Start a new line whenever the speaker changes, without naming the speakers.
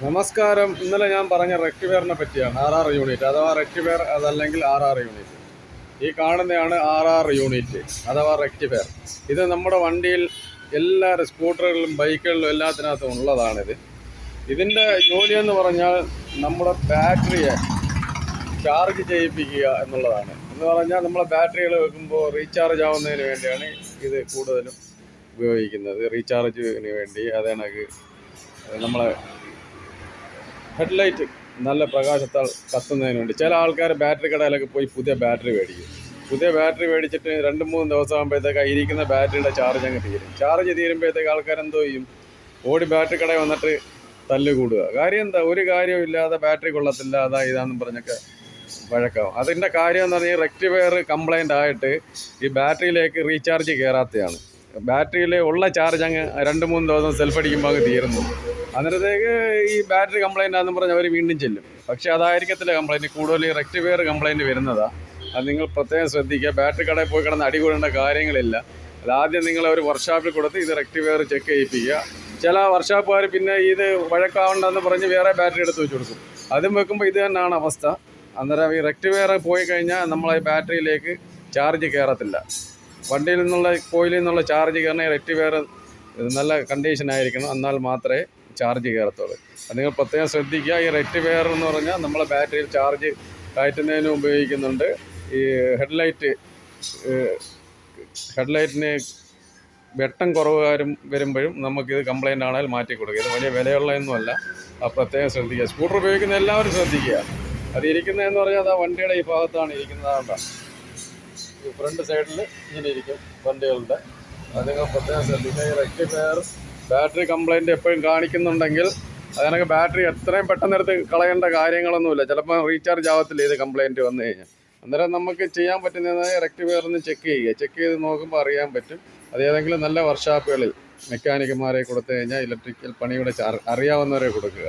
നമസ്കാരം. ഇന്നലെ ഞാൻ പറഞ്ഞ റെക്ടിവെയറിനെ പറ്റിയാണ്. RR യൂണിറ്റ് അഥവാ റെക്ടിവെയർ, അതല്ലെങ്കിൽ RR യൂണിറ്റ്. ഈ കാണുന്നതാണ് RR യൂണിറ്റ് അഥവാ റെക്ടിവെയർ. ഇത് നമ്മുടെ വണ്ടിയിൽ എല്ലാ സ്കൂട്ടറുകളിലും ബൈക്കുകളിലും എല്ലാത്തിനകത്തും ഉള്ളതാണിത്. ഇതിൻ്റെ ജോലിയെന്ന് പറഞ്ഞാൽ നമ്മുടെ ബാറ്ററിയെ ചാർജ് ചെയ്യിപ്പിക്കുക എന്നുള്ളതാണ്. എന്ന് പറഞ്ഞാൽ നമ്മളെ ബാറ്ററികൾ വെക്കുമ്പോൾ റീചാർജ് ആവുന്നതിന് വേണ്ടിയാണ് ഇത് കൂടുതലും ഉപയോഗിക്കുന്നത്. റീചാർജിന് വേണ്ടി അതേണക്ക് നമ്മളെ ഹെഡ്ലൈറ്റ് നല്ല പ്രകാശത്താൽ കത്തുന്നതിന് വേണ്ടി ചില ആൾക്കാർ ബാറ്ററി കടയിലൊക്കെ പോയി പുതിയ ബാറ്ററി മേടിക്കും. പുതിയ ബാറ്ററി മേടിച്ചിട്ട് 2-3 ദിവസം ആകുമ്പോഴത്തേക്ക് ഇരിക്കുന്ന ബാറ്ററിയുടെ ചാർജ് അങ്ങ് തീരും. ചാർജ് തീരുമ്പോഴത്തേക്ക് ആൾക്കാർ എന്തോ ചെയ്യും, ഓടി ബാറ്ററി കടയിൽ വന്നിട്ട് തല്ലുകൂടുക. കാര്യം എന്താ, ഒരു കാര്യമില്ലാതെ ബാറ്ററി കൊള്ളത്തില്ല അതാ ഇതാണെന്ന് പറഞ്ഞൊക്കെ വഴക്കാവും. അതിൻ്റെ കാര്യം എന്ന് പറഞ്ഞാൽ റെക്ടിവെയർ കംപ്ലൈൻ്റ് ആയിട്ട് ഈ ബാറ്ററിയിലേക്ക് റീചാർജ് കയറാത്തതാണ്. ബാറ്ററിയിൽ ഉള്ള ചാർജ് അങ്ങ് 2-3 ദിവസം സെൽഫ് അടിക്കുമ്പോൾ അങ്ങ് തീരുന്നു. അന്നേരത്തേക്ക് ഈ ബാറ്ററി കംപ്ലൈൻ്റ് ആണെന്ന് പറഞ്ഞ് അവർ വീണ്ടും ചെല്ലും. പക്ഷേ അതായിരിക്കത്തില്ല കംപ്ലൈൻറ്റ്, കൂടുതൽ ഈ റെക്ടിവെയർ കംപ്ലൈൻറ്റ് വരുന്നതാണ്. അത് നിങ്ങൾ പ്രത്യേകം ശ്രദ്ധിക്കുക. ബാറ്ററി കടയിൽ പോയി കിടന്ന് അടികൂടേണ്ട കാര്യങ്ങളില്ല. അതാദ്യം നിങ്ങൾ ഒരു വർക്ക്ഷോപ്പിൽ കൊടുത്ത് ഇത് റെക്ടിവെയർ ചെക്ക് ചെയ്യിപ്പിക്കുക. ചില വർക്ക്ഷോപ്പുകാർ പിന്നെ ഇത് വഴക്കാവണ്ടെന്ന് പറഞ്ഞ് വേറെ ബാറ്ററി എടുത്ത് വെച്ച് കൊടുക്കും. അതും വെക്കുമ്പോൾ ഇത് തന്നെയാണ് അവസ്ഥ. അന്നേരം ഈ റെക്ടിവെയർ പോയി കഴിഞ്ഞാൽ നമ്മളെ ബാറ്ററിയിലേക്ക് ചാർജ് കയറത്തില്ല. വണ്ടിയിൽ നിന്നുള്ള കോയിലിൽ നിന്നുള്ള ചാർജ് കയറണ റെക്ടിവെയർ നല്ല കണ്ടീഷനായിരിക്കണം, എന്നാൽ മാത്രമേ ചാർജ് കയറത്തുള്ളൂ. അത് നിങ്ങൾ പ്രത്യേകം ശ്രദ്ധിക്കുക. ഈ റെക്ടിവെയർ എന്ന് പറഞ്ഞാൽ നമ്മളെ ബാറ്ററിയിൽ ചാർജ് കയറ്റുന്നതിന് ഉപയോഗിക്കുന്നുണ്ട്. ഈ ഹെഡ്ലൈറ്റിന് വെട്ടം കുറവുകാരും വരുമ്പോഴും നമുക്കിത് കംപ്ലൈൻ്റ് ആണെങ്കിൽ മാറ്റി കൊടുക്കുക. ഇത് വലിയ വിലയുള്ളതൊന്നുമല്ല. അത് പ്രത്യേകം ശ്രദ്ധിക്കുക. സ്കൂട്ടർ ഉപയോഗിക്കുന്ന എല്ലാവരും ശ്രദ്ധിക്കുക. അത് ഇരിക്കുന്നതെന്ന് പറഞ്ഞാൽ അത് ആ വണ്ടിയുടെ ഈ ഭാഗത്താണ് ഇരിക്കുന്നതാണ്ട. ഈ ഫ്രണ്ട് സൈഡിൽ ഇങ്ങനെ ഇരിക്കും വണ്ടികളുടെ. അത് നിങ്ങൾ പ്രത്യേകം ശ്രദ്ധിക്കുക. ഈ റെക്ടിഫയർ ബാറ്ററി കംപ്ലൈൻറ്റ് എപ്പോഴും കാണിക്കുന്നുണ്ടെങ്കിൽ അതിനൊക്കെ ബാറ്ററി എത്രയും പെട്ടെന്ന് എടുത്ത് കളയേണ്ട കാര്യങ്ങളൊന്നുമില്ല. ചിലപ്പോൾ റീചാർജ് ആവത്തില്ല ഇത് കംപ്ലൈൻറ്റ് വന്നു കഴിഞ്ഞാൽ. അന്നേരം നമുക്ക് ചെയ്യാൻ പറ്റുന്നത് റെക്ടിഫയർ ഒന്ന് ചെക്ക് ചെയ്യുക. ചെക്ക് ചെയ്ത് നോക്കുമ്പോൾ അറിയാൻ പറ്റും. അത് ഏതെങ്കിലും നല്ല വർക്ക്ഷോപ്പുകളിൽ മെക്കാനിക്കുമാരെ കൊടുത്തു കഴിഞ്ഞാൽ ഇലക്ട്രിക്കൽ പണിയുടെ അറിയാവുന്നവരെ കൊടുക്കുക.